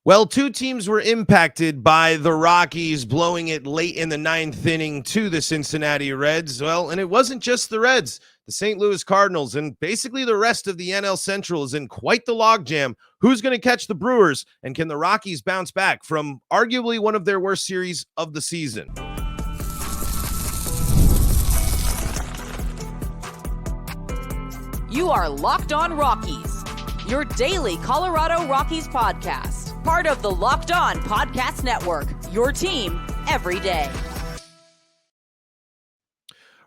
Well, two teams were impacted by the Rockies blowing it late in the ninth inning to the Cincinnati Reds. Well, and it wasn't just the Reds. The St. Louis Cardinals and basically the rest of the NL Central is in quite the logjam. Who's going to catch the Brewers, and can the Rockies bounce back from arguably one of their worst series of the season? You are Locked On Rockies, your daily Colorado Rockies podcast. Part of the Locked On Podcast Network, your team every day.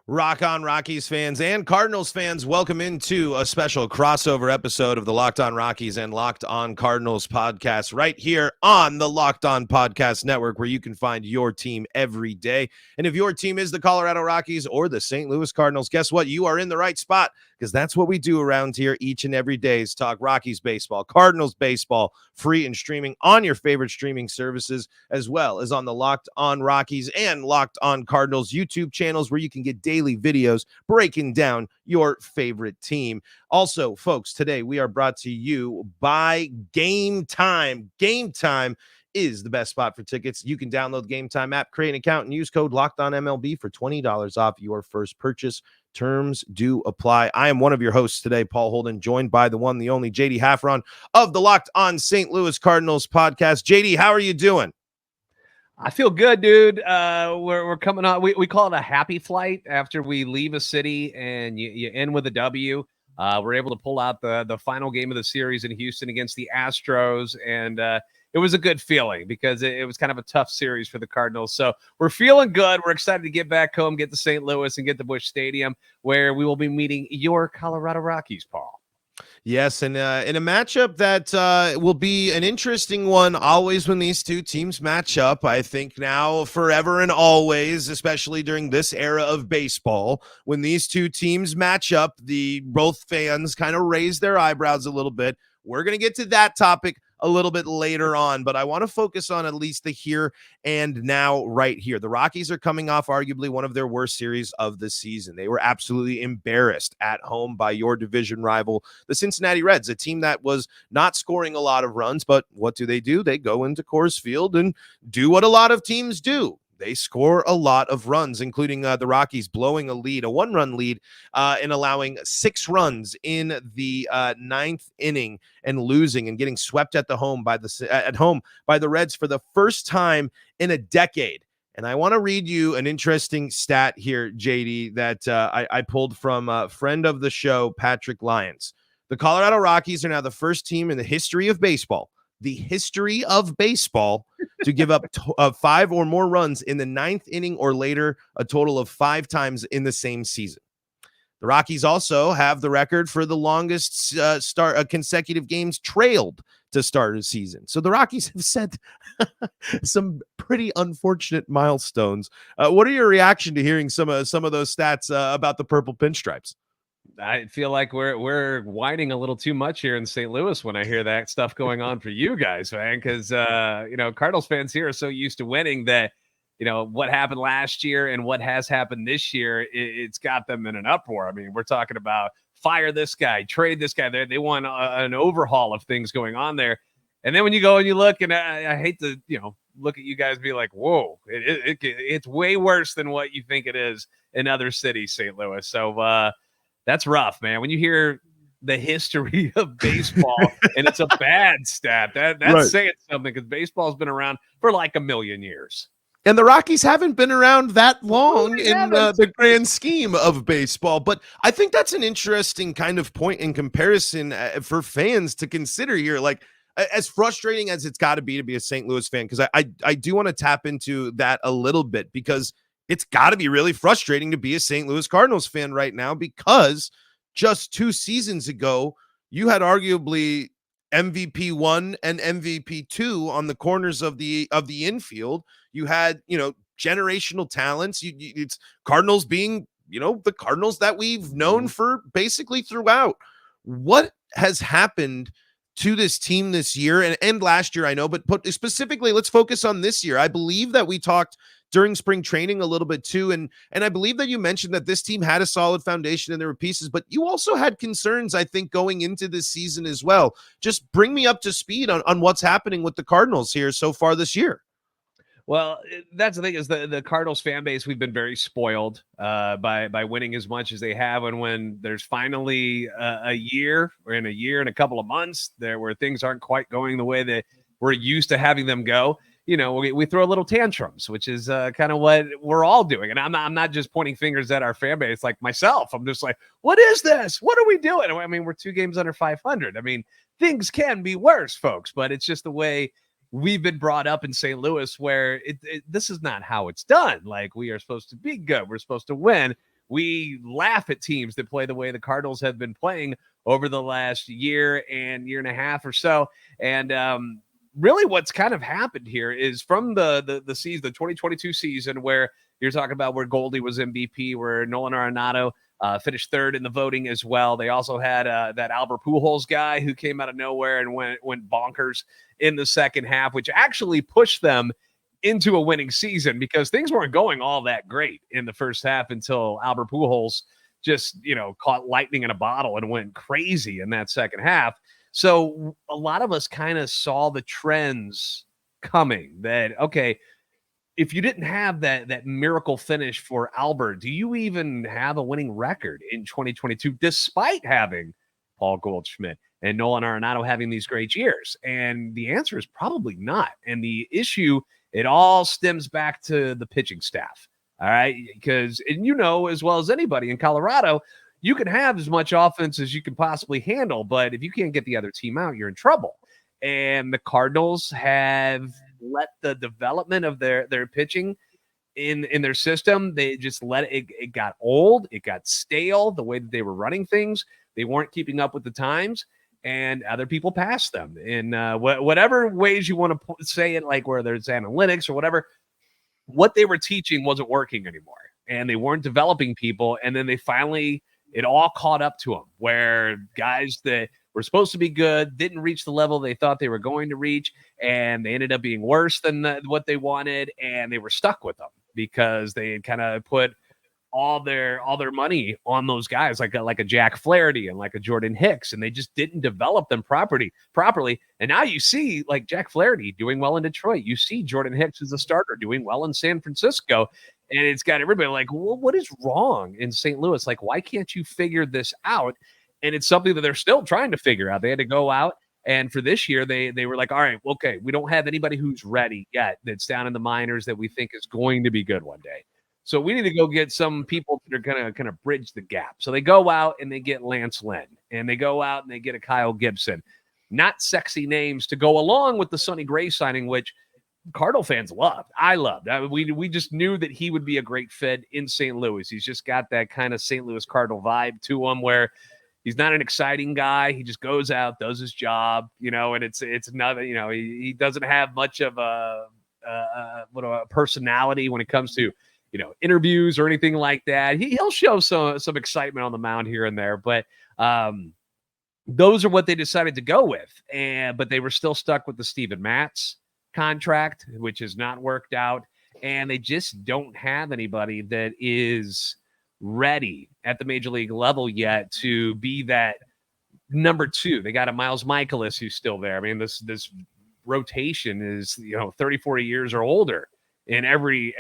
Rock on, Rockies fans and Cardinals fans. Welcome into a special crossover episode of the Locked On Rockies and Locked On Cardinals podcast right here on the Locked On Podcast Network, where you can find your team every day. And if your team is the Colorado Rockies or the St. Louis Cardinals, guess what? You are in the right spot, because that's what we do around here each and every day, is talk Rockies baseball, Cardinals baseball, free and streaming on your favorite streaming services, as well as on the Locked On Rockies and Locked On Cardinals YouTube channels, where you can get daily videos breaking down your favorite team. Also, folks, today we are brought to you by Game Time. Game Time is the best spot for tickets. You can download the Game Time app, create an account, and use code LOCKEDONMLB for $20 off your first purchase. Terms do apply. I am one of your hosts today, Paul Holden, joined by the one, the only JD Hafron of the Locked On St. Louis Cardinals podcast. JD, how are you doing? I feel good, dude. We're coming on. We call it a happy flight after we leave a city and you end with a W. We're able to pull out the final game of the series in Houston against the Astros, and it was a good feeling because it was kind of a tough series for the Cardinals. So we're feeling good. We're excited to get back home, get to St. Louis, and get to Busch Stadium, where we will be meeting your Colorado Rockies, Paul. Yes, and in a matchup that will be an interesting one always when these two teams match up. I think now, forever and always, especially during this era of baseball, when these two teams match up, both fans kind of raise their eyebrows a little bit. We're going to get to that topic a little bit later on, but I want to focus on at least the here and now right here. The Rockies are coming off arguably one of their worst series of the season. They were absolutely embarrassed at home by your division rival, the Cincinnati Reds, a team that was not scoring a lot of runs, but what do? They go into Coors Field and do what a lot of teams do. They score a lot of runs, including the Rockies blowing a 1-run lead, and allowing 6 runs in the ninth inning and losing and getting swept at home by the Reds for the first time in a decade. And I want to read you an interesting stat here, JD, that I pulled from a friend of the show, Patrick Lyons. The Colorado Rockies are now the first team in the history of baseball to give up 5 or more runs in the ninth inning or later, a total of 5 times in the same season. The Rockies also have the record for the longest consecutive games trailed to start a season. So the Rockies have set some pretty unfortunate milestones. What are your reaction to hearing some of those stats about the purple pinstripes? I feel like we're whining a little too much here in St. Louis when I hear that stuff going on for you guys, man, because Cardinals fans here are so used to winning that, what happened last year and what has happened this year, it's got them in an uproar. I mean, we're talking about fire this guy, trade this guy. They want an overhaul of things going on there. And then when you go and you look, and I hate to, look at you guys and be like, whoa, it's way worse than what you think it is in other cities, St. Louis. So, that's rough, man. When you hear the history of baseball and it's a bad stat, that's right. Saying something, because baseball's been around for like 1 million years. And the Rockies haven't been around that long in the grand scheme of baseball. But I think that's an interesting kind of point in comparison for fans to consider here. Like, as frustrating as it's got to be a St. Louis fan, because I do want to tap into that a little bit, because it's got to be really frustrating to be a St. Louis Cardinals fan right now, because just 2 seasons ago, you had arguably MVP 1 and MVP 2 on the corners of the infield. You had, generational talents. It's Cardinals being, the Cardinals that we've known for basically throughout. What has happened to this team this year and last year, I know, but specifically, let's focus on this year. I believe that we talked during spring training a little bit too. And I believe that you mentioned that this team had a solid foundation and there were pieces, but you also had concerns, I think, going into this season as well. Just bring me up to speed on what's happening with the Cardinals here so far this year. Well, that's the thing is the Cardinals fan base, we've been very spoiled by winning as much as they have. And when there's finally a year and a couple of months there where things aren't quite going the way that we're used to having them go, we throw a little tantrums, which is kind of what we're all doing. And I'm not just pointing fingers at our fan base like myself. I'm just like, what is this? What are we doing? I mean, we're 2 games under 500. I mean, things can be worse, folks, but it's just the way we've been brought up in St. Louis where this is not how it's done. Like, we are supposed to be good. We're supposed to win. We laugh at teams that play the way the Cardinals have been playing over the last year and a half or so. And really what's kind of happened here is from the season, the 2022 season, where you're talking about where Goldie was MVP, where Nolan Arenado finished third in the voting as well. They also had that Albert Pujols guy who came out of nowhere and went bonkers in the second half, which actually pushed them into a winning season because things weren't going all that great in the first half until Albert Pujols just, caught lightning in a bottle and went crazy in that second half. So a lot of us kind of saw the trends coming that, okay, if you didn't have that miracle finish for Albert, do you even have a winning record in 2022, despite having Paul Goldschmidt and Nolan Arenado having these great years? And the answer is probably not. And the issue, it all stems back to the pitching staff. All right. Because, and as well as anybody in Colorado, you can have as much offense as you can possibly handle, but if you can't get the other team out, you're in trouble. And the Cardinals have let the development of their pitching in their system, they just let it got old, it got stale, the way that they were running things. They weren't keeping up with the times, and other people passed them in whatever ways you want to say it, like whether it's analytics or whatever. What they were teaching wasn't working anymore, and they weren't developing people. And then they finally, it all caught up to them, where guys that were supposed to be good didn't reach the level they thought they were going to reach, and they ended up being worse than what they wanted, and they were stuck with them because they had kind of put all their money on those guys like a Jack Flaherty and like a Jordan Hicks, and they just didn't develop them properly. And now you see like Jack Flaherty doing well in Detroit. You see Jordan Hicks as a starter doing well in San Francisco, and it's got everybody like, well, what is wrong in St. Louis? Like, why can't you figure this out? And it's something that they're still trying to figure out. They had to go out, and for this year, they were like, all right, okay, we don't have anybody who's ready yet that's down in the minors that we think is going to be good one day. So we need to go get some people that are going to kind of bridge the gap. So they go out and they get Lance Lynn, and they go out and they get a Kyle Gibson. Not sexy names to go along with the Sonny Gray signing, which Cardinal fans loved. I loved. We just knew that he would be a great fit in St. Louis. He's just got that kind of St. Louis Cardinal vibe to him where he's not an exciting guy. He just goes out, does his job, and it's not, he doesn't have much of a personality when it comes to, interviews or anything like that. He'll show some excitement on the mound here and there, but those are what they decided to go with. But they were still stuck with the Steven Matz contract, which has not worked out. And they just don't have anybody that is ready at the major league level yet to be that number two. They got a Miles Michaelis who's still there. I mean, this rotation is, 30, 40 years or older in every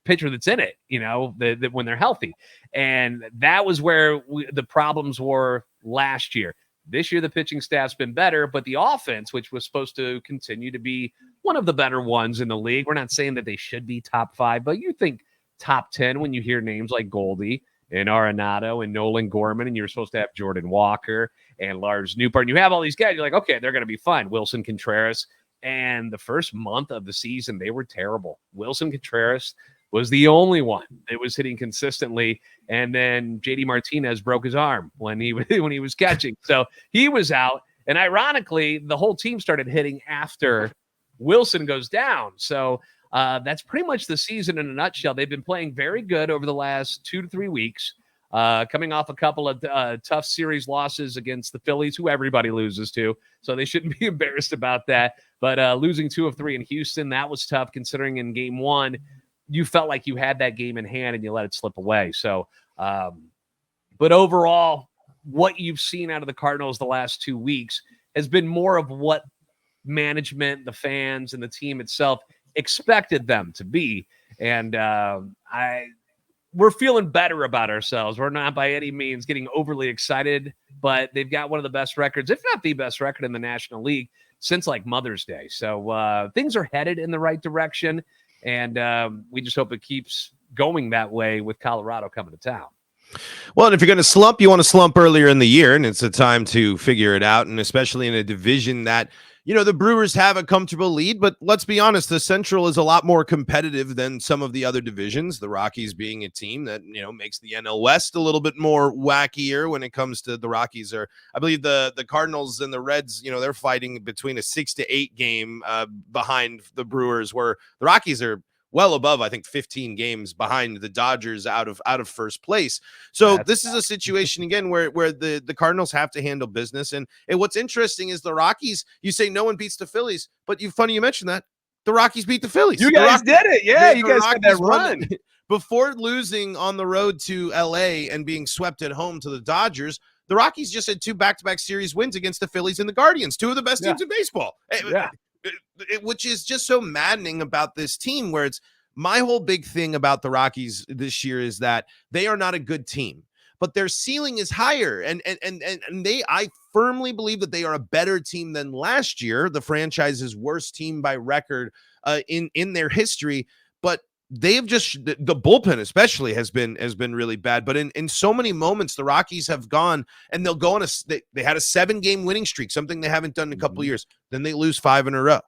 pitcher that's in it, that when they're healthy. And that was where the problems were last year. This year, the pitching staff's been better, but the offense, which was supposed to continue to be one of the better ones in the league, we're not saying that they should be top 5, but you think top 10 when you hear names like Goldie and Arenado and Nolan Gorman, and you're supposed to have Jordan Walker and Lars Newport, and you have all these guys, you're like, okay, they're going to be fine. Wilson Contreras. And the first month of the season, they were terrible. Wilson Contreras was the only one that was hitting consistently. And then JD Martinez broke his arm when he was catching. So he was out. And ironically, the whole team started hitting after Wilson goes down. So that's pretty much the season in a nutshell. They've been playing very good over the last 2 to 3 weeks. coming off a couple of tough series losses against the Phillies, who everybody loses to, so they shouldn't be embarrassed about that. But losing 2 of 3 in Houston, that was tough considering in game 1, you felt like you had that game in hand and you let it slip away. So, but overall, what you've seen out of the Cardinals the last 2 weeks has been more of what management, the fans, and the team itself expected them to be. And we're feeling better about ourselves. We're not by any means getting overly excited, but they've got one of the best records, if not the best record in the National League since like Mother's Day. So things are headed in the right direction, and we just hope it keeps going that way with Colorado coming to town. Well, and if you're going to slump, you want to slump earlier in the year, and it's a time to figure it out, and especially in a division that, you know, the Brewers have a comfortable lead, but let's be honest, the Central is a lot more competitive than some of the other divisions, the Rockies being a team that, you know, makes the NL West a little bit more wackier when it comes to the Rockies. Or I believe the Cardinals and the Reds, you know, they're fighting between a 6-8 game behind the Brewers, where the Rockies are well above, I think, 15 games behind the Dodgers out of first place. So this is a situation again where the Cardinals have to handle business. And what's interesting is the Rockies, you say no one beats the Phillies, but funny you mentioned that. The Rockies beat the Phillies. You guys did it. Yeah, you guys had that run. Before losing on the road to LA and being swept at home to the Dodgers, the Rockies just had 2 back-to-back series wins against the Phillies and the Guardians, 2 of the best teams in baseball. Yeah. Which is just so maddening about this team, where it's my whole big thing about the Rockies this year is that they are not a good team, but their ceiling is higher. And I firmly believe that they are a better team than last year, the franchise's worst team by record in their history. But they've just, the bullpen especially has been really bad. But in so many moments, the Rockies have gone, and they'll go on they had a 7-game winning streak, something they haven't done in a couple of years. Then they lose 5 in a row.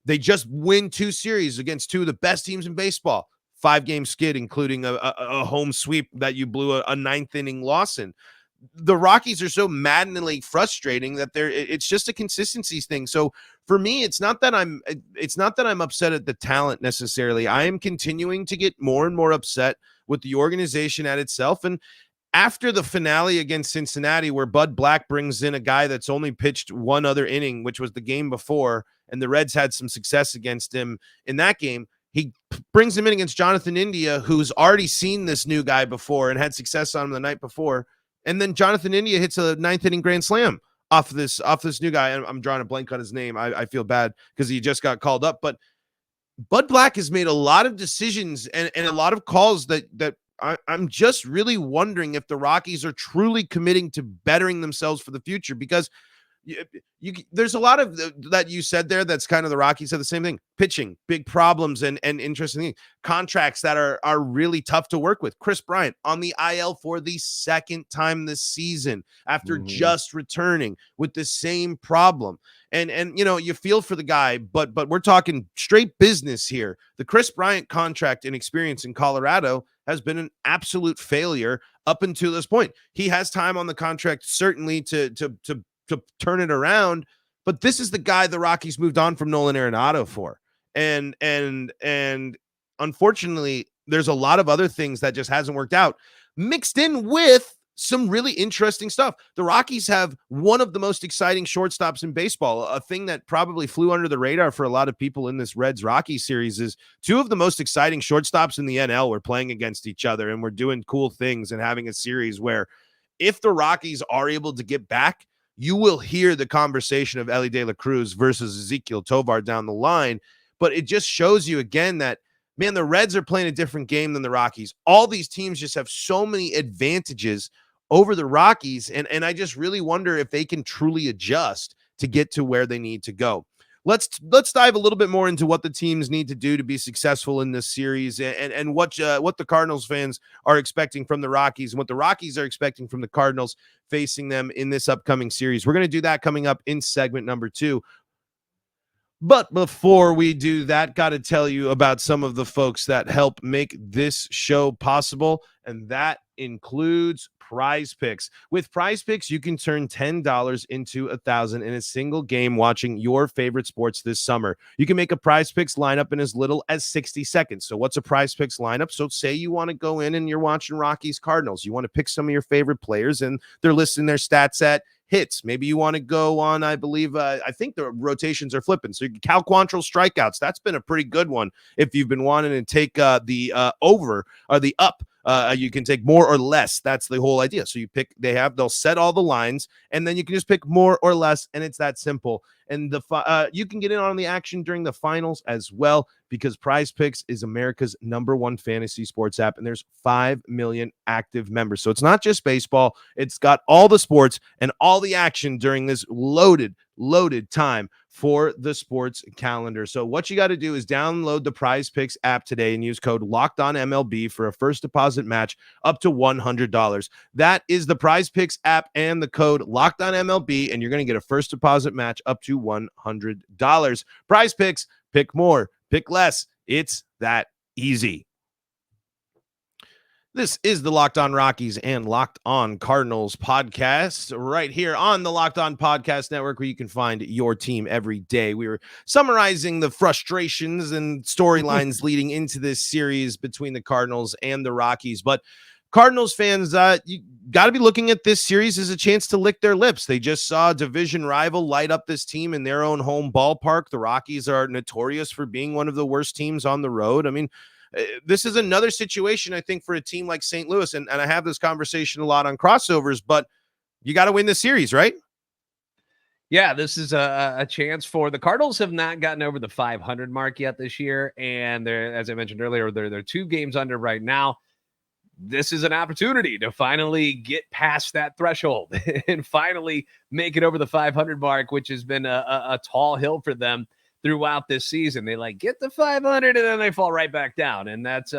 They just win 2 series against 2 of the best teams in baseball. 5-game skid, including a home sweep that you blew a 9th inning loss in. The Rockies are so maddeningly frustrating that it's just a consistency thing. So for me, it's not that I'm upset at the talent necessarily. I am continuing to get more and more upset with the organization at itself. And after the finale against Cincinnati, where Bud Black brings in a guy that's only pitched 1 other inning, which was the game before, and the Reds had some success against him in that game, he brings him in against Jonathan India, who's already seen this new guy before and had success on him the night before. And then Jonathan India hits a 9th inning grand slam off this new guy. I'm drawing a blank on his name. I feel bad because he just got called up. But Bud Black has made a lot of decisions and a lot of calls that I'm just really wondering if the Rockies are truly committing to bettering themselves for the future, because there's a lot of that you said there. That's kind of the Rockies said the same thing. Pitching, big problems and interesting things. Contracts that are really tough to work with. Chris Bryant on the IL for the 2nd time this season after just returning with the same problem. And you know, you feel for the guy, but we're talking straight business here. The Chris Bryant contract and experience in Colorado has been an absolute failure up until this point. He has time on the contract, certainly to turn it around, but this is the guy the Rockies moved on from Nolan Arenado for. And unfortunately, there's a lot of other things that just hasn't worked out, mixed in with some really interesting stuff. The Rockies have one of the most exciting shortstops in baseball. A thing that probably flew under the radar for a lot of people in this Reds-Rockies series is 2 of the most exciting shortstops in the NL were playing against each other, and we're doing cool things and having a series where if the Rockies are able to get back, you will hear the conversation of Elly De La Cruz versus Ezequiel Tovar down the line. But it just shows you again that, man, the Reds are playing a different game than the Rockies. All these teams just have so many advantages over the Rockies, and I just really wonder if they can truly adjust to get to where they need to go. Let's dive a little bit more into what the teams need to do to be successful in this series, and what the Cardinals fans are expecting from the Rockies, and what the Rockies are expecting from the Cardinals facing them in this upcoming series. We're going to do that coming up in segment number 2. But before we do that, got to tell you about some of the folks that help make this show possible, and that includes PrizePicks. With PrizePicks, you can turn $10 into $1,000 in a single game watching your favorite sports this summer. You can make a PrizePicks lineup in as little as 60 seconds. So what's a PrizePicks lineup? So say you want to go in and you're watching Rockies Cardinals. You want to pick some of your favorite players and they're listing their stats at hits. Maybe you want to go on, I believe, I think the rotations are flipping. So Cal Quantrill strikeouts, that's been a pretty good one. If you've been wanting to take the over or the up, you can take more or less. That's the whole idea. So you pick, they'll set all the lines and then you can just pick more or less. And it's that simple. And you can get in on the action during the finals as well, because PrizePicks is America's #1 fantasy sports app, and there's 5 million active members. So it's not just baseball. It's got all the sports and all the action during this loaded time for the sports calendar. So what you got to do is download the PrizePicks app today and use code LOCKEDONMLB for a first deposit match up to $100. That is the PrizePicks app and the code LOCKEDONMLB, and you're going to get a first deposit match up to $100. PrizePicks, pick more, pick less. It's that easy. This is the Locked On Rockies and Locked On Cardinals podcast right here on the Locked On Podcast Network, where you can find your team every day. We were summarizing the frustrations and storylines leading into this series between the Cardinals and the Rockies. But Cardinals fans, you got to be looking at this series as a chance to lick their lips. They just saw a division rival light up this team in their own home ballpark. The Rockies are notorious for being one of the worst teams on the road. I mean, this is another situation, I think, for a team like St. Louis, and I have this conversation a lot on crossovers, but you got to win the series, right? Yeah, this is a chance for the Cardinals. Have not gotten over the 500 mark yet this year, and they're, as I mentioned earlier, they're 2 games under right now. This is an opportunity to finally get past that threshold and finally make it over the 500 mark, which has been a tall hill for them throughout this season. They get to 500 and then they fall right back down. And that's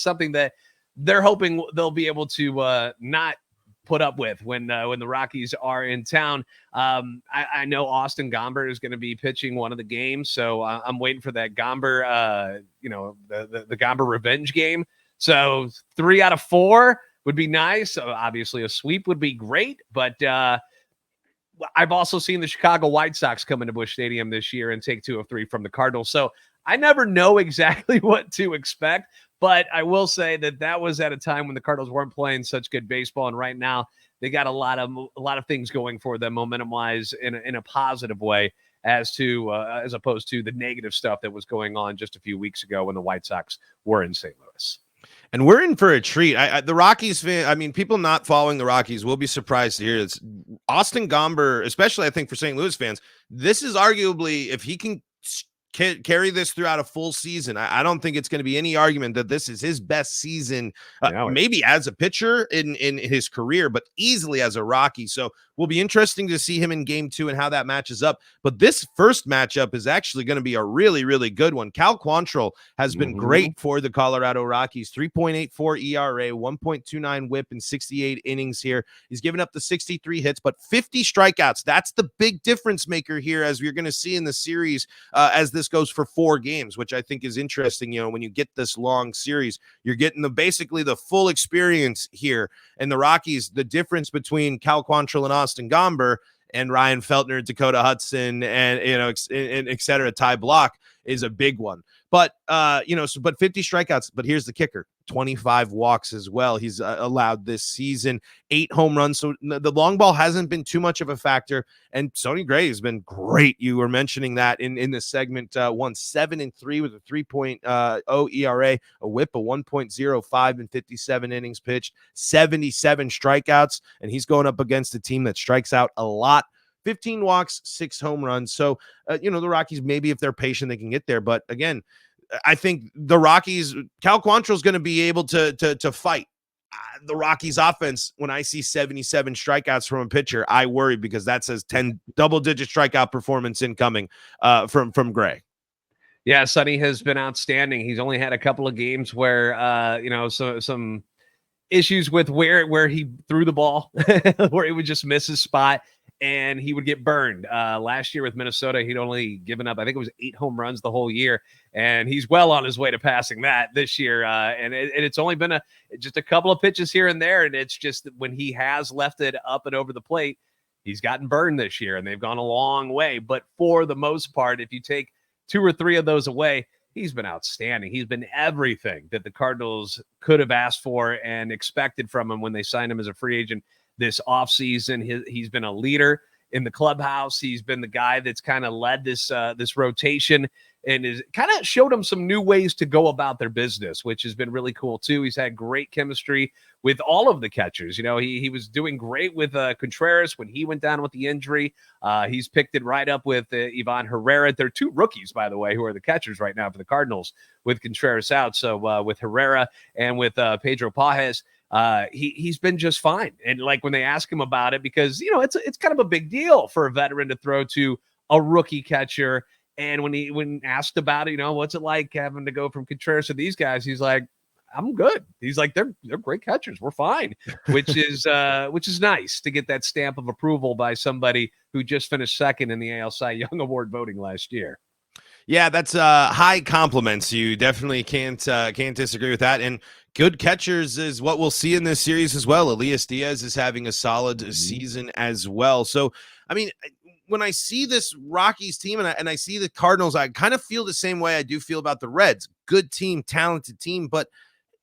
something that they're hoping they'll be able to not put up with when the Rockies are in town. I know Austin Gomber is going to be pitching one of the games. So I'm waiting for that Gomber, the Gomber revenge game. So 3 out of 4 would be nice. So obviously a sweep would be great, but I've also seen the Chicago White Sox come into Busch Stadium this year and take 2 of 3 from the Cardinals. So I never know exactly what to expect, but I will say that was at a time when the Cardinals weren't playing such good baseball. And right now they got a lot of things going for them momentum-wise in a positive way, as opposed to the negative stuff that was going on just a few weeks ago when the White Sox were in St. Louis. And we're in for a treat. The Rockies fan, people not following the Rockies will be surprised to hear this. Austin Gomber, especially I think for St. Louis fans, this is arguably, if he can carry this throughout a full season, I don't think it's going to be any argument that this is his best season, maybe as a pitcher in his career, but easily as a Rocky. So will be interesting to see him in game 2 and how that matches up. But this first matchup is actually going to be a really, really good one. Cal Quantrill has been great for the Colorado Rockies. 3.84 ERA, 1.29 whip in 68 innings here. He's given up the 63 hits, but 50 strikeouts. That's the big difference maker here, as we're going to see in the series as this goes for 4 games, which I think is interesting. When you get this long series, you're getting basically the full experience here. And the Rockies, the difference between Cal Quantrill and Austin Gomber and Ryan Feltner, Dakota Hudson, and et cetera, Ty Block is a big one. But but 50 strikeouts. But here's the kicker: 25 walks as well. He's allowed this season, 8 home runs. So the long ball hasn't been too much of a factor. And Sonny Gray has been great. You were mentioning that in this segment. Won 7-3 with a 3.0 ERA, a whip of 1.05 in 57 innings pitched, 77 strikeouts, and he's going up against a team that strikes out a lot. 15 walks, 6 home runs. So, the Rockies, maybe if they're patient, they can get there. But again, I think the Rockies, Cal Quantrill is going to be able to fight the Rockies offense. When I see 77 strikeouts from a pitcher, I worry, because that says 10 double-digit strikeout performance incoming from Gray. Yeah, Sonny has been outstanding. He's only had a couple of games where, some issues with where he threw the ball, where he would just miss his spot. and he would get burned. Last year with Minnesota, he'd only given up, I think it was 8 home runs the whole year, and he's well on his way to passing that this year. And it's only been just a couple of pitches here and there, and it's just when he has left it up and over the plate, he's gotten burned this year, and they've gone a long way. But for the most part, if you take 2 or 3 of those away, he's been outstanding. He's been everything that the Cardinals could have asked for and expected from him when they signed him as a free agent this offseason. He's been a leader in the clubhouse. He's been the guy that's kind of led this rotation and is kind of showed them some new ways to go about their business, which has been really cool too. He's had great chemistry with all of the catchers. You know, he was doing great with Contreras when he went down with the injury. He's picked it right up with Ivan Herrera. They're 2 rookies, by the way, who are the catchers right now for the Cardinals with Contreras out. So with Herrera and with Pedro Pages, he's been just fine. And like when they ask him about it, because, you know, it's kind of a big deal for a veteran to throw to a rookie catcher. And when asked about it, you know, what's it like having to go from Contreras to these guys? He's like, I'm good. He's like, they're great catchers. We're fine, which is nice to get that stamp of approval by somebody who just finished second in the AL Cy Young Award voting last year. Yeah, that's high compliments. You definitely can't disagree with that. And good catchers is what we'll see in this series as well. Elias Diaz is having a solid season as well. So, I mean, when I see this Rockies team and I see the Cardinals, I kind of feel the same way I do feel about the Reds. Good team, talented team. But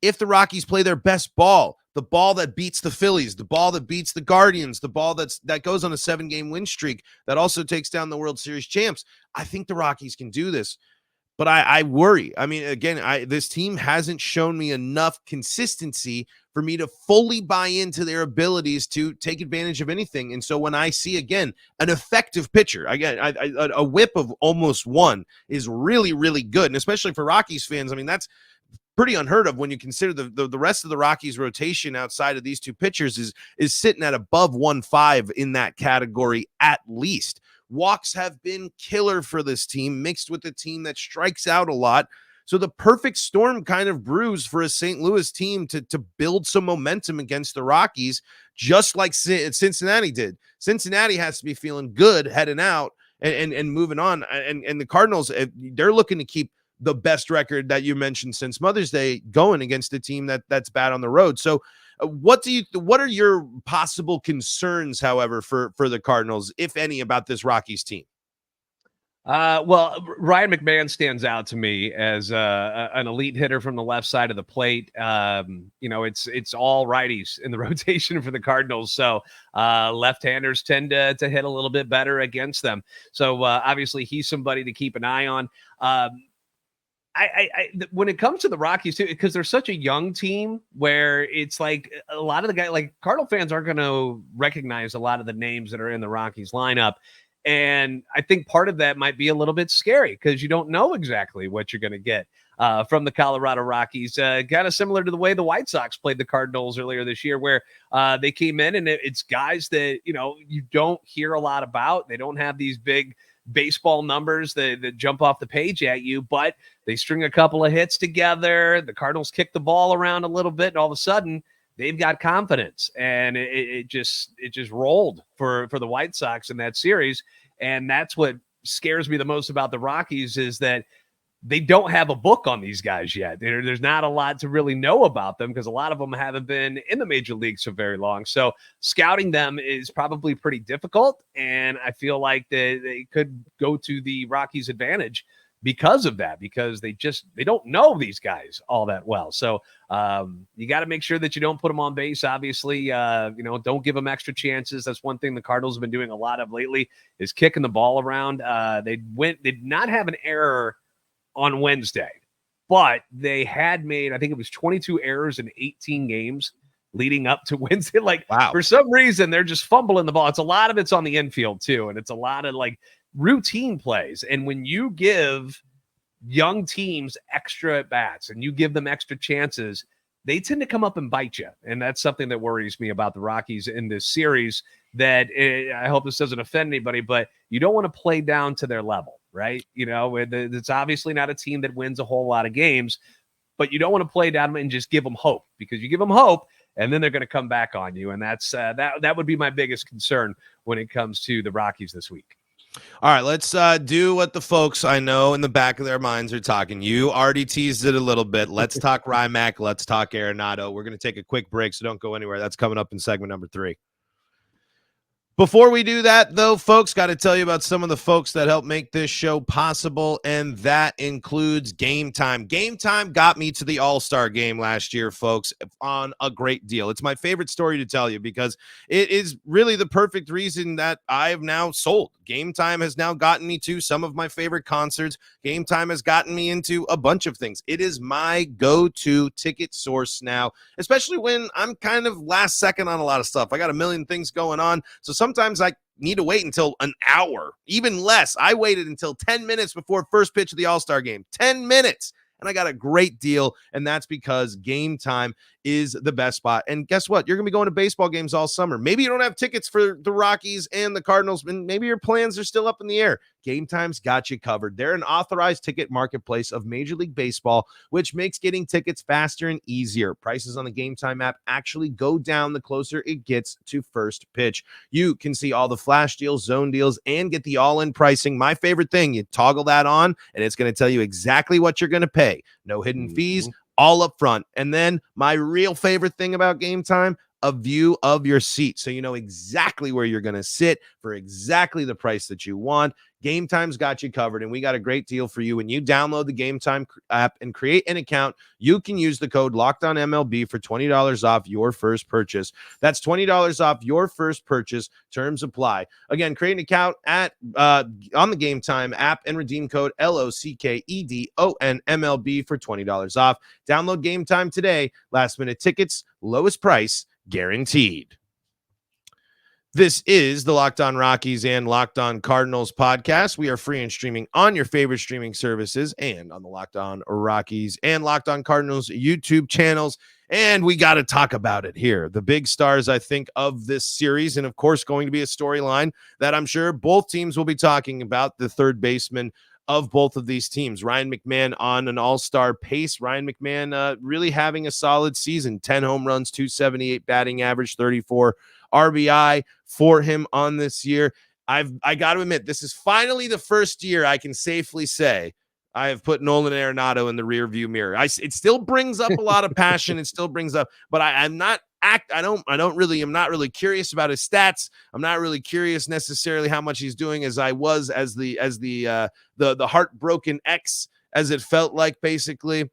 if the Rockies play their best ball, the ball that beats the Phillies, the ball that beats the Guardians, the ball that goes on a 7-game win streak, that also takes down the World Series champs, I think the Rockies can do this. But I worry. I mean, again, this team hasn't shown me enough consistency for me to fully buy into their abilities to take advantage of anything. And so when I see, again, an effective pitcher, again, a whip of almost 1 is really, really good. And especially for Rockies fans, I mean, that's pretty unheard of when you consider the rest of the Rockies rotation outside of these 2 pitchers is sitting at above 1.5 in that category at least. Walks have been killer for this team, mixed with a team that strikes out a lot. So the perfect storm kind of brews for a St. Louis team to build some momentum against the Rockies, just like Cincinnati did. Cincinnati has to be feeling good heading out and moving on. And the Cardinals, they're looking to keep the best record that you mentioned since Mother's Day going against a team that's bad on the road. So what are your possible concerns, however, for the Cardinals, if any, about this Rockies team? Well, Ryan McMahon stands out to me as an elite hitter from the left side of the plate. You know, it's all righties in the rotation for the Cardinals. So left-handers tend to hit a little bit better against them. So obviously he's somebody to keep an eye on. When it comes to the Rockies too, because they're such a young team where it's like a lot of the guys, like Cardinal fans aren't going to recognize a lot of the names that are in the Rockies lineup. And I think part of that might be a little bit scary because you don't know exactly what you're going to get from the Colorado Rockies. Kind of similar to the way the White Sox played the Cardinals earlier this year, where they came in and it's guys that, you know, you don't hear a lot about. They don't have these big baseball numbers that jump off the page at you, but they string a couple of hits together. The Cardinals kick the ball around a little bit, and all of a sudden they've got confidence, and it just rolled for the White Sox in that series. And that's what scares me the most about the Rockies, is that they don't have a book on these guys yet. There's not a lot to really know about them because a lot of them haven't been in the major leagues for very long. So scouting them is probably pretty difficult. And I feel like they could go to the Rockies' advantage because of that, because they don't know these guys all that well. So you got to make sure that you don't put them on base. Obviously, don't give them extra chances. That's one thing the Cardinals have been doing a lot of lately, is kicking the ball around. They did not have an error on Wednesday, but they had made, I think it was 22 errors in 18 games leading up to Wednesday. Wow. For some reason, they're just fumbling the ball. It's a lot of it's on the infield too. And it's a lot of routine plays. And when you give young teams extra at bats and you give them extra chances, they tend to come up and bite you. And that's something that worries me about the Rockies in this series, that I hope this doesn't offend anybody, but you don't want to play down to their level, right? You know, it's obviously not a team that wins a whole lot of games, but you don't want to play down and just give them hope, because you give them hope and then they're going to come back on you. And that's that would be my biggest concern when it comes to the Rockies this week. All right, let's do what the folks I know in the back of their minds are talking. You already teased it a little bit. Let's talk Rymack. Let's talk Arenado. We're going to take a quick break, so don't go anywhere. That's coming up in segment number 3. Before we do that, though, folks, got to tell you about some of the folks that help make this show possible, and that includes Game Time. Game Time got me to the All-Star game last year, folks, on a great deal. It's my favorite story to tell you because it is really the perfect reason that I have now sold. Game Time has now gotten me to some of my favorite concerts. Game Time has gotten me into a bunch of things. It is my go-to ticket source now, especially when I'm kind of last second on a lot of stuff. I got a million things going on, so sometimes I need to wait until an hour, even less. I waited until 10 minutes before first pitch of the All-Star game. 10 minutes. And I got a great deal, and that's because Game Time is the best spot. And guess what? You're going to be going to baseball games all summer. Maybe you don't have tickets for the Rockies and the Cardinals, and maybe your plans are still up in the air. Game Time's got you covered. They're an authorized ticket marketplace of Major League Baseball, which makes getting tickets faster and easier. Prices on the Game Time app actually go down the closer it gets to first pitch. You can see all the flash deals, zone deals, and get the all-in pricing. My favorite thing, you toggle that on, and it's going to tell you exactly what you're going to pay. No hidden fees, all up front. And then my real favorite thing about Game Time, a view of your seat. So you know exactly where you're going to sit for exactly the price that you want. Game Time's got you covered, and we got a great deal for you. When you download the Game Time app and create an account, you can use the code LOCKEDONMLB for $20 off your first purchase. That's $20 off your first purchase. Terms apply. Again, create an account at on the Game Time app and redeem code LOCKEDONMLB for $20 off. Download Game Time today. Last minute tickets, lowest price guaranteed. This is the Locked On Rockies and Locked On Cardinals podcast. We are free and streaming on your favorite streaming services and on the Locked On Rockies and Locked On Cardinals YouTube channels. And we got to talk about it here. The big stars, I think, of this series, and of course, going to be a storyline that I'm sure both teams will be talking about, the third baseman of both of these teams. Ryan McMahon on an all-star pace. Ryan McMahon really having a solid season. 10 home runs, 278 batting average, 34 RBI for him on this year. I got to admit, this is finally the first year I can safely say I have put Nolan Arenado in the rearview mirror. It still brings up a lot of passion. It still brings up, but I'm not really curious about his stats. I'm not really curious necessarily how much he's doing as I was as the heartbroken ex, as it felt like, basically.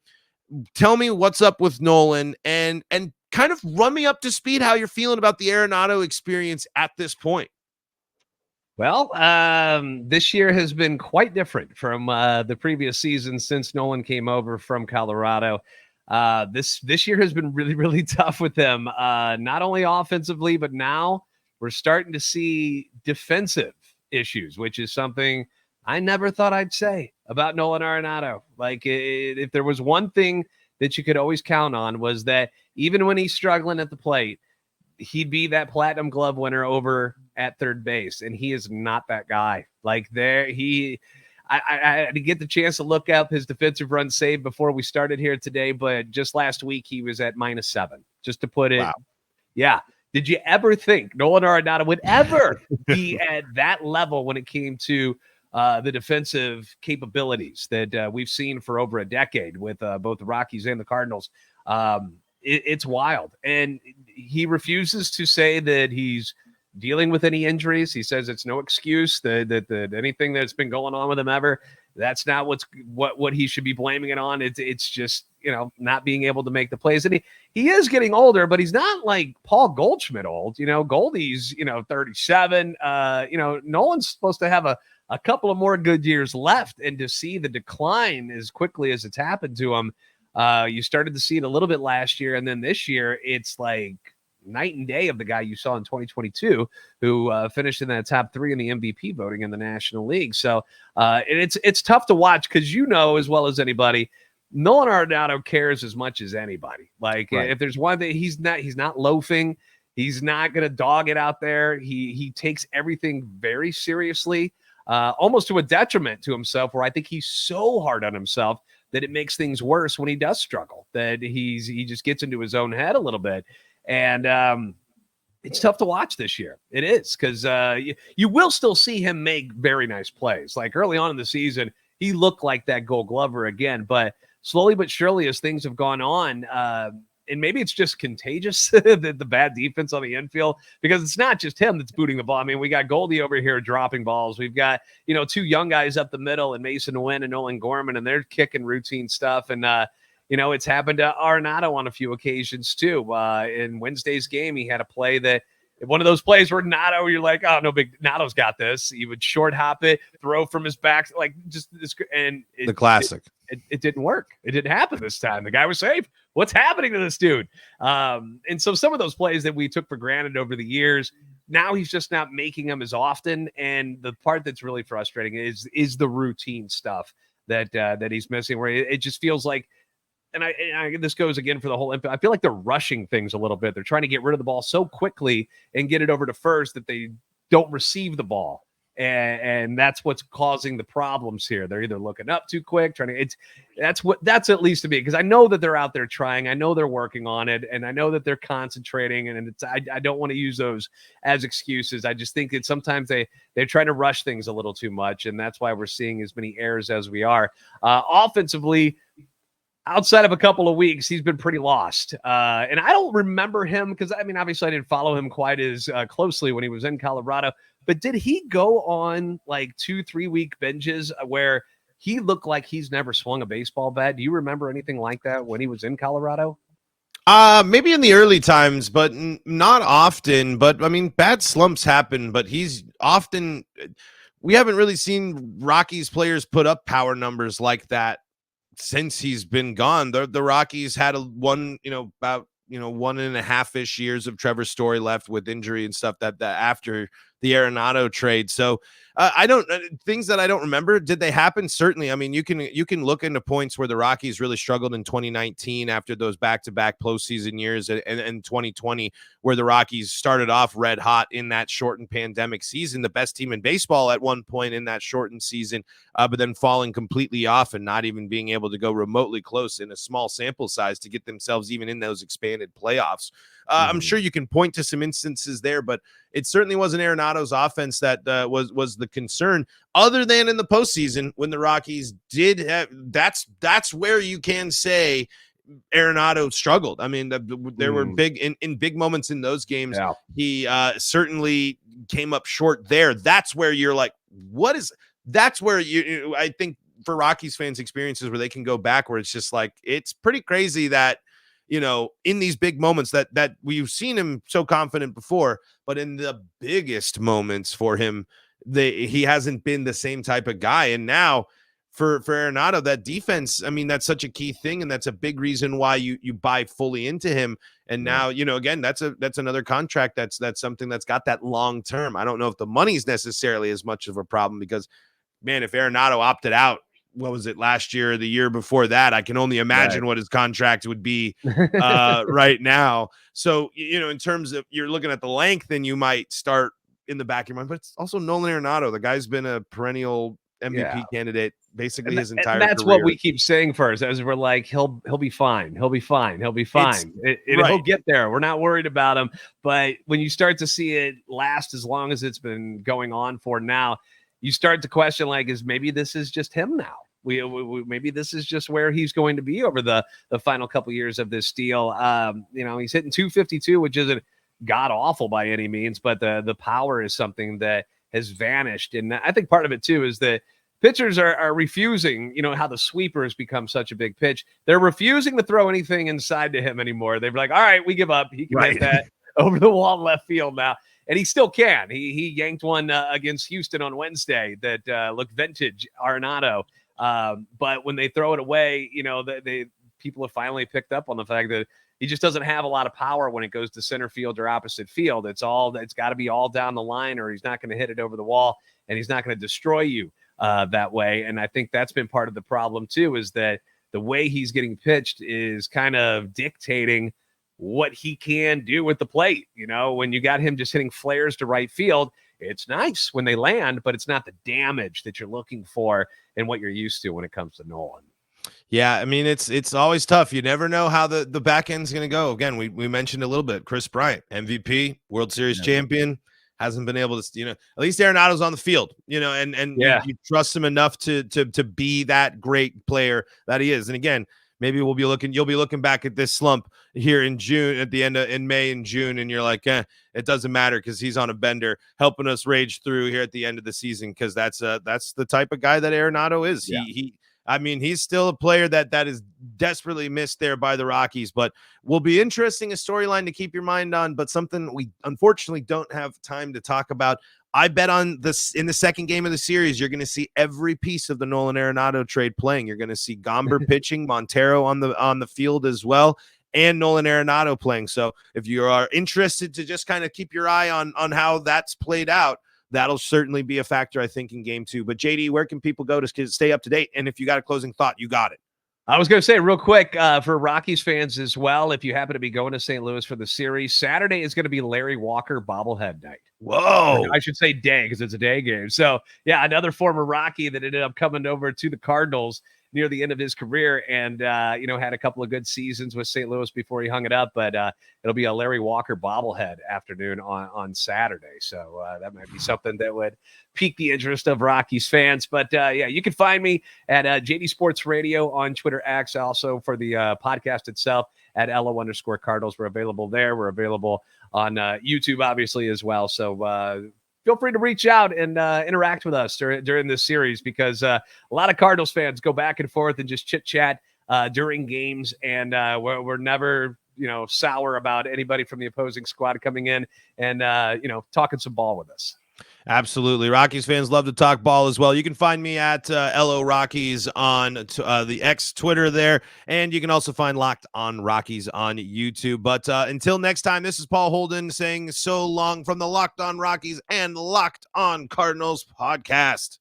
Tell me what's up with Nolan and kind of run me up to speed how you're feeling about the Arenado experience at this point. Well, this year has been quite different from the previous season since Nolan came over from Colorado. This year has been really, really tough with him, not only offensively, but now we're starting to see defensive issues, which is something I never thought I'd say about Nolan Arenado. Like, if there was one thing that you could always count on, was that even when he's struggling at the plate, he'd be that platinum glove winner over at third base. And he is not that guy. Like, I had to get the chance to look up his defensive run saved before we started here today, but just last week he was at -7, just to put it. Wow. Yeah. Did you ever think Nolan Arenado would ever be at that level when it came to the defensive capabilities that we've seen for over a decade with both the Rockies and the Cardinals? It's wild. And he refuses to say that he's dealing with any injuries. He says it's no excuse that anything that's been going on with him ever, that's not what he should be blaming it on. It's just, not being able to make the plays. And he is getting older, but he's not like Paul Goldschmidt old. Goldie's, 37. Nolan's supposed to have a couple of more good years left, and to see the decline as quickly as it's happened to him, you started to see it a little bit last year, and then this year it's like night and day of the guy you saw in 2022 who finished in that top 3 in the MVP voting in the National League. So it's tough to watch because as well as anybody, Nolan Arenado cares as much as anybody. Like, right. If there's one thing, he's not loafing. He's not going to dog it out there. He takes everything very seriously, almost to a detriment to himself, where I think he's so hard on himself that it makes things worse when he does struggle, that he just gets into his own head a little bit. And it's tough to watch this year. It is, because you will still see him make very nice plays. Like early on in the season, he looked like that Gold Glover again. But slowly but surely, as things have gone on, and maybe it's just contagious, the bad defense on the infield, because it's not just him that's booting the ball. I mean, we got Goldie over here dropping balls. We've got, two young guys up the middle, and Mason Nguyen and Nolan Gorman, and they're kicking routine stuff. And, it's happened to Arenado on a few occasions too. In Wednesday's game, he had a play that, one of those plays where Nato, you're like, oh, no big, Nato's got this. He would short hop it, throw from his back, like just this, and the classic. It didn't work. It didn't happen this time. The guy was safe. What's happening to this dude? And so some of those plays that we took for granted over the years, now he's just not making them as often. And the part that's really frustrating is the routine stuff that he's missing, where it just feels like, and this goes again for the whole impact. I feel like they're rushing things a little bit. They're trying to get rid of the ball so quickly and get it over to first that they don't receive the ball. And that's what's causing the problems here. They're either looking up too quick, that's at least to me, because I know that they're out there trying. I know they're working on it, and I know that they're concentrating. And I don't want to use those as excuses. I just think that sometimes they're trying to rush things a little too much, and that's why we're seeing as many errors as we are. Offensively, outside of a couple of weeks, he's been pretty lost. And I don't remember him, because, obviously I didn't follow him quite as closely when he was in Colorado. But did he go on like 2-3 week binges where he looked like he's never swung a baseball bat? Do you remember anything like that when he was in Colorado? Maybe in the early times, but not often. But bad slumps happen, but he's often, we haven't really seen Rockies players put up power numbers like that since he's been gone. The Rockies had about 1.5-ish years of Trevor Story left with injury and stuff that after the Arenado trade. So I don't, things that I don't remember, did they happen? Certainly. You can look into points where the Rockies really struggled in 2019 after those back-to-back postseason years, and 2020, where the Rockies started off red hot in that shortened pandemic season, the best team in baseball at one point in that shortened season, but then falling completely off and not even being able to go remotely close in a small sample size to get themselves even in those expanded playoffs. I'm sure you can point to some instances there, but it certainly wasn't Arenado's offense that was the concern, other than in the postseason when the Rockies did have, that's where you can say Arenado struggled. There were in big moments in those games. Yeah. He certainly came up short there. That's where you're like, that's where I think for Rockies fans, experiences where they can go back, where it's just like, it's pretty crazy that, in these big moments that we've seen him so confident before, but in the biggest moments for him, he hasn't been the same type of guy. And now for Arenado, that defense, that's such a key thing. And that's a big reason why you buy fully into him. And now, again, that's another contract. That's something that's got that long term. I don't know if the money's necessarily as much of a problem, because, man, if Arenado opted out, what was it, last year or the year before that, I can only imagine what his contract would be right now. So, in terms of, you're looking at the length, and you might start in the back of your mind, but it's also Nolan Arenado. The guy's been a perennial MVP candidate basically his entire career. That's what we keep saying first, as we're like, he'll be fine. He'll be fine. He'll be fine. He'll get there. We're not worried about him. But when you start to see it last as long as it's been going on for now, you start to question, like, maybe this is just him now. Maybe this is just where he's going to be over the final couple years of this deal. He's hitting 252, which isn't god awful by any means, but the power is something that has vanished. And I think part of it too is that pitchers are refusing, how the sweepers become such a big pitch. They're refusing to throw anything inside to him anymore. They're like, all right, we give up. He can hit that over the wall in left field now. And he still can. He yanked one against Houston on Wednesday that looked vintage Arenado. But when they throw it away, people have finally picked up on the fact that he just doesn't have a lot of power when it goes to center field or opposite field. It's got to be all down the line, or he's not going to hit it over the wall, and he's not going to destroy you that way. And I think that's been part of the problem too, is that the way he's getting pitched is kind of dictating what he can do with the plate. When you got him just hitting flares to right field, it's nice when they land, but it's not the damage that you're looking for and what you're used to when it comes to Nolan. Yeah, I mean it's always tough. You never know how the back end's going to go. Again, we mentioned a little bit. Chris Bryant, MVP, World Series champion, hasn't been able to. At least Arenado's on the field. And you trust him enough to be that great player that he is. And again, maybe you'll be looking back at this slump here in June, at the end of in May and June, and you're like, it doesn't matter because he's on a bender, helping us rage through here at the end of the season. Because that's the type of guy that Arenado is. Yeah. I mean, he's still a player that is desperately missed there by the Rockies, but will be interesting, a storyline to keep your mind on, but something we unfortunately don't have time to talk about. I bet on this in the second game of the series, you're going to see every piece of the Nolan Arenado trade playing. You're going to see Gomber pitching, Montero on the field as well, and Nolan Arenado playing. So if you are interested to just kind of keep your eye on how that's played out, that'll certainly be a factor, I think, in game 2. But JD, where can people go to stay up to date? And if you got a closing thought, you got it. I was going to say real quick for Rockies fans as well, if you happen to be going to St. Louis for the series, Saturday is going to be Larry Walker bobblehead night. Whoa. I should say day because it's a day game. So, yeah, another former Rocky that ended up coming over to the Cardinals near the end of his career and, had a couple of good seasons with St. Louis before he hung it up. But it'll be a Larry Walker bobblehead afternoon on Saturday. So that might be something that would pique the interest of Rockies fans. But, you can find me at JD Sports Radio on Twitter X, also for the podcast itself at LO_Cardinals. We're available there. We're available on YouTube, obviously, as well. So feel free to reach out and interact with us during this series because a lot of Cardinals fans go back and forth and just chit-chat during games, and we're never, sour about anybody from the opposing squad coming in and, talking some ball with us. Absolutely. Rockies fans love to talk ball as well. You can find me at LO Rockies on the X Twitter there, and you can also find Locked On Rockies on YouTube. But until next time, this is Paul Holden saying so long from the Locked On Rockies and Locked On Cardinals podcast.